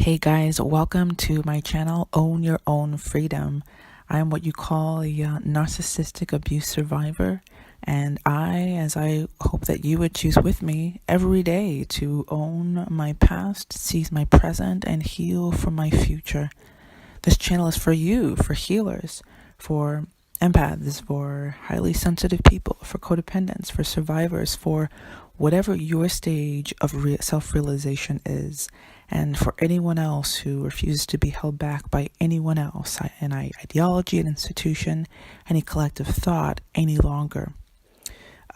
Hey guys, welcome to my channel, Own Your Own Freedom. I am what you call a narcissistic abuse survivor, and as I hope that you would choose with me every day to own my past, seize my present, and heal from my future. This channel is for you, for healers, for empaths, for highly sensitive people, for codependents, for survivors, for whatever your stage of self-realization is, and for anyone else who refuses to be held back by anyone else, any ideology, an institution, any collective thought any longer.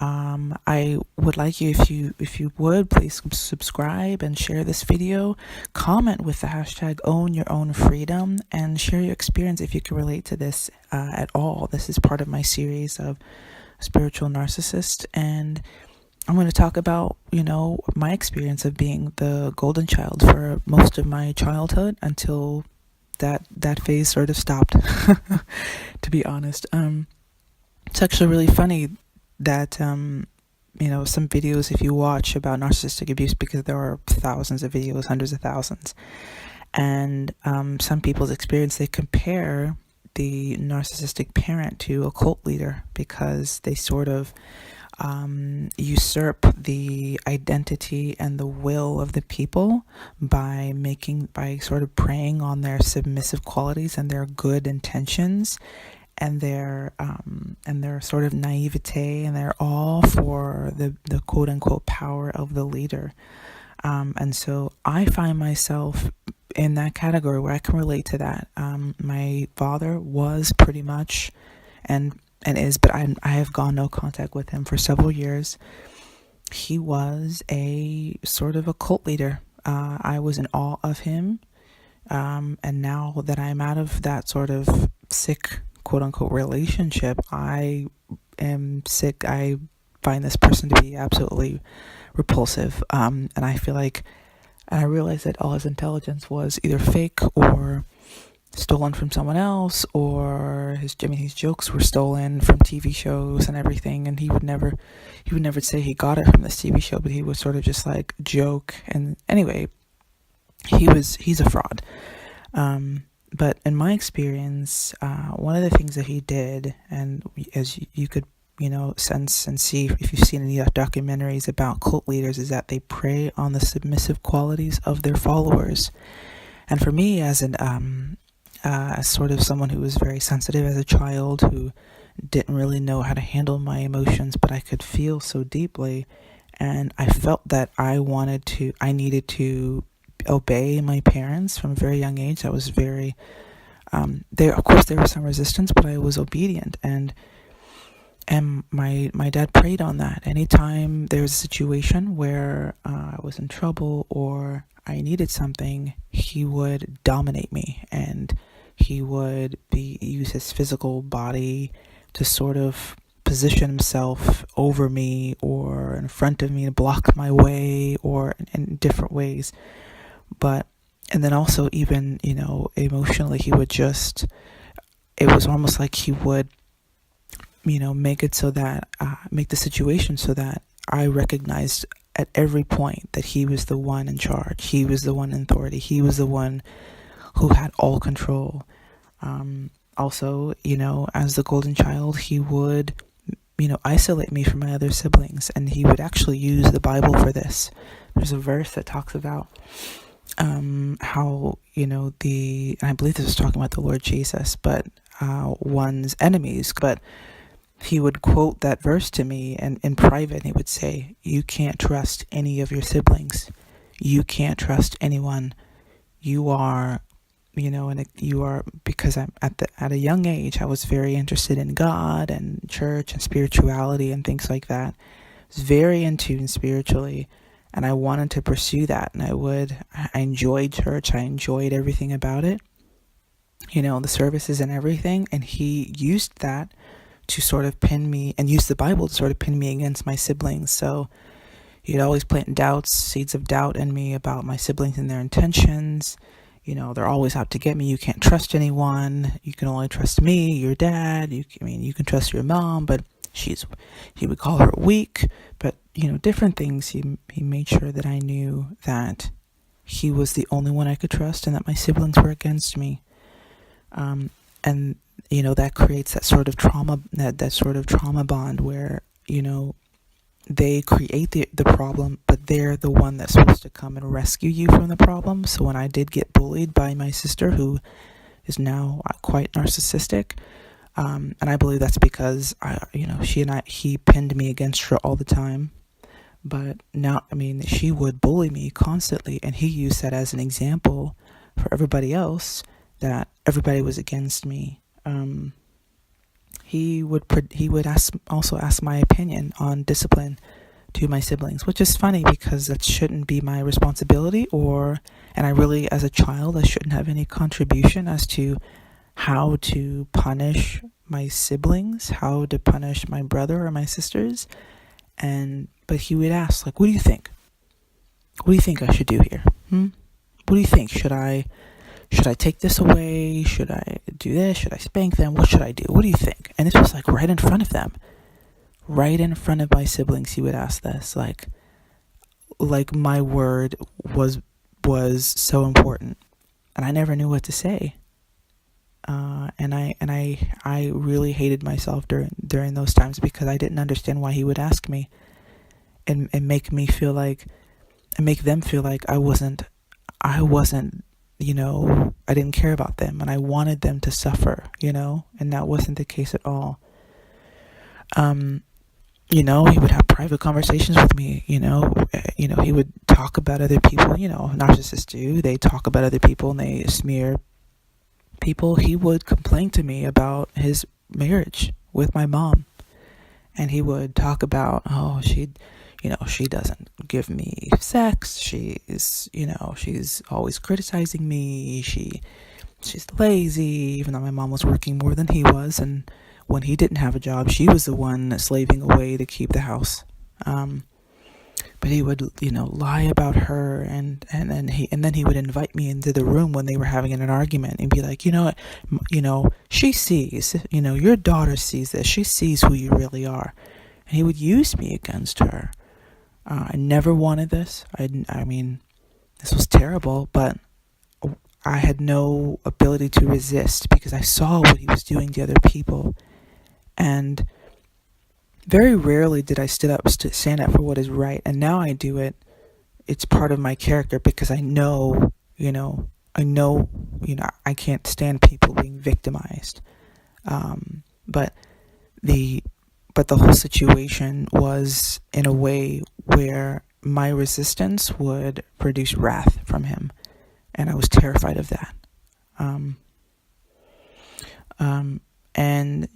I would like you, if you would, please subscribe and share this video, comment with the hashtag Own Your Own Freedom, and share your experience if you can relate to this at all. This is part of my series of Spiritual Narcissist, and I'm going to talk about, my experience of being the golden child for most of my childhood until that phase sort of stopped, to be honest. It's actually really funny that, some videos, if you watch about narcissistic abuse, because there are thousands of videos, hundreds of thousands, and some people's experience, they compare the narcissistic parent to a cult leader because they sort of usurp the identity and the will of the people by sort of preying on their submissive qualities and their good intentions and their sort of naivete, and they're all for the quote unquote power of the leader. And so I find myself in that category where I can relate to that. My father was pretty much and is, but I have gone no contact with him for several years. He was a sort of a cult leader. I was in awe of him. And now that I'm out of that sort of sick, quote unquote, relationship, I am sick. I find this person to be absolutely repulsive. And I feel like, and I realized that all his intelligence was either fake or stolen from someone else, or his jokes were stolen from TV shows and everything, and he would never say he got it from this TV show, but he would sort of just like joke. And anyway, he's a fraud. But in my experience, one of the things that he did, and as you could sense and see if you've seen any documentaries about cult leaders, is that they prey on the submissive qualities of their followers. And for me, as sort of someone who was very sensitive as a child, who didn't really know how to handle my emotions, but I could feel so deeply, and I felt that I needed to obey my parents from a very young age. I was very, of course there was some resistance, but I was obedient, and my dad preyed on that. Anytime there was a situation where I was in trouble or I needed something, he would dominate me, and he would use his physical body to sort of position himself over me or in front of me to block my way, or in different ways. And then also even, emotionally, he would it was almost like he would, make it so that, make the situation so that I recognized at every point that he was the one in charge. He was the one in authority. He was the one who had all control. Also, as the golden child, he would, isolate me from my other siblings, and he would actually use the Bible for this. There's a verse that talks about how, and I believe this is talking about the Lord Jesus, but one's enemies, but he would quote that verse to me, and in private, he would say, "You can't trust any of your siblings. You can't trust anyone. You are, because I'm at a young age, I was very interested in God and church and spirituality and things like that. I was very in tune spiritually, and I wanted to pursue that. And I enjoyed church. I enjoyed everything about it, the services and everything. And he used that to sort of pin me, and use the Bible to sort of pin me against my siblings. So he'd always plant seeds of doubt in me about my siblings and their intentions. They're always out to get me. You can't trust anyone. You can only trust me, your dad. You can trust your mom, but he would call her weak. But, different things. He made sure that I knew that he was the only one I could trust and that my siblings were against me. And that creates that sort of trauma, that sort of trauma bond where they create the problem, but they're the one that's supposed to come and rescue you from the problem. So when I did get bullied by my sister, who is now quite narcissistic, and I believe that's because he pinned me against her all the time. But now, she would bully me constantly, and he used that as an example for everybody else, that everybody was against me. He would also ask my opinion on discipline to my siblings, which is funny because that shouldn't be my responsibility, and I really, as a child, I shouldn't have any contribution as to how to punish my siblings, how to punish my brother or my sisters. But he would ask, like, what do you think? What do you think I should do here? What do you think? Should I take this away? Should I do this? Should I spank them? What should I do? What do you think? And this was like right in front of them. Right in front of my siblings, he would ask this. Like my word was so important. And I never knew what to say. And I really hated myself during those times because I didn't understand why he would ask me and make them feel like I wasn't, I didn't care about them and I wanted them to suffer, and that wasn't the case at all. He would have private conversations with me, he would talk about other people, narcissists do, they talk about other people and they smear people. He would complain to me about his marriage with my mom, and he would talk about, she doesn't give me sex, she's always criticizing me, she's lazy, even though my mom was working more than he was, and when he didn't have a job, she was the one slaving away to keep the house. But he would, lie about her, and then he would invite me into the room when they were having an argument and be like, she sees, your daughter sees this, she sees who you really are. And he would use me against her. I never wanted this. This was terrible, but I had no ability to resist because I saw what he was doing to other people. And very rarely did I stand up for what is right. And now I do it. It's part of my character because I know, I can't stand people being victimized. But the whole situation was in a way where my resistance would produce wrath from him. And I was terrified of that. And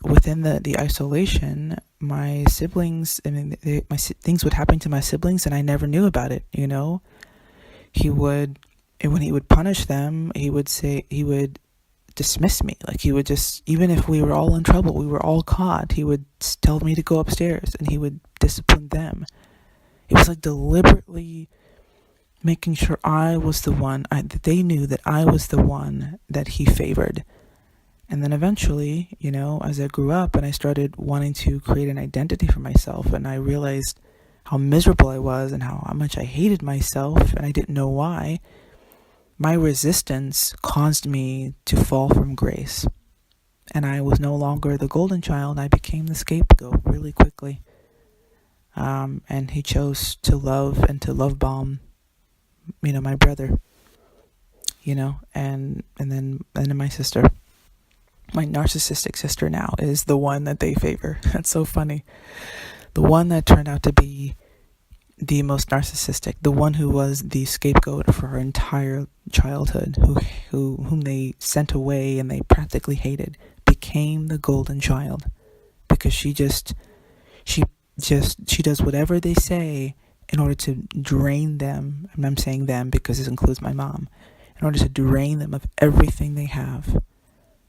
within the isolation, my siblings, things would happen to my siblings and I never knew about it. He would, when he would punish them, he would dismiss me. Like he would just, even if we were all in trouble, we were all caught, he would tell me to go upstairs and he would discipline them. It was like deliberately making sure I was the one, that they knew that I was the one that he favored. And then eventually, as I grew up and I started wanting to create an identity for myself, and I realized how miserable I was and how much I hated myself, and I didn't know why, my resistance caused me to fall from grace. And I was no longer the golden child. I became the scapegoat really quickly. And he chose to love and to love bomb, my brother, and then my sister. My narcissistic sister now is the one that they favor. That's so funny. The one that turned out to be the most narcissistic, the one who was the scapegoat for her entire childhood, whom they sent away and they practically hated, became the golden child because she does whatever they say in order to drain them. And I'm saying them because this includes my mom. In order to drain them of everything they have.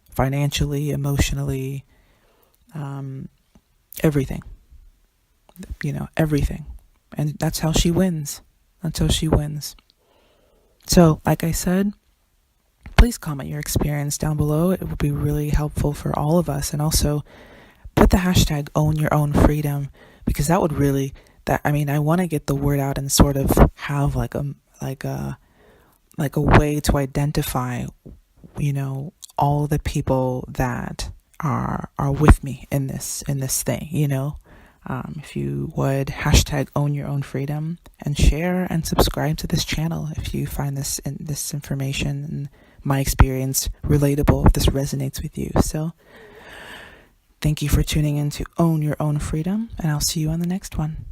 Financially, emotionally, everything, everything. And that's how she wins. So, like I said, please comment your experience down below. It would be really helpful for all of us. And also, put the hashtag #OwnYourOwnFreedom, because that would really, I want to get the word out and sort of have like a like a way to identify, all the people that are with me in this thing. If you would hashtag own your own freedom and share and subscribe to this channel if you find this information and my experience relatable, if this resonates with you. So thank you for tuning in to Own Your Own Freedom, and I'll see you on the next one.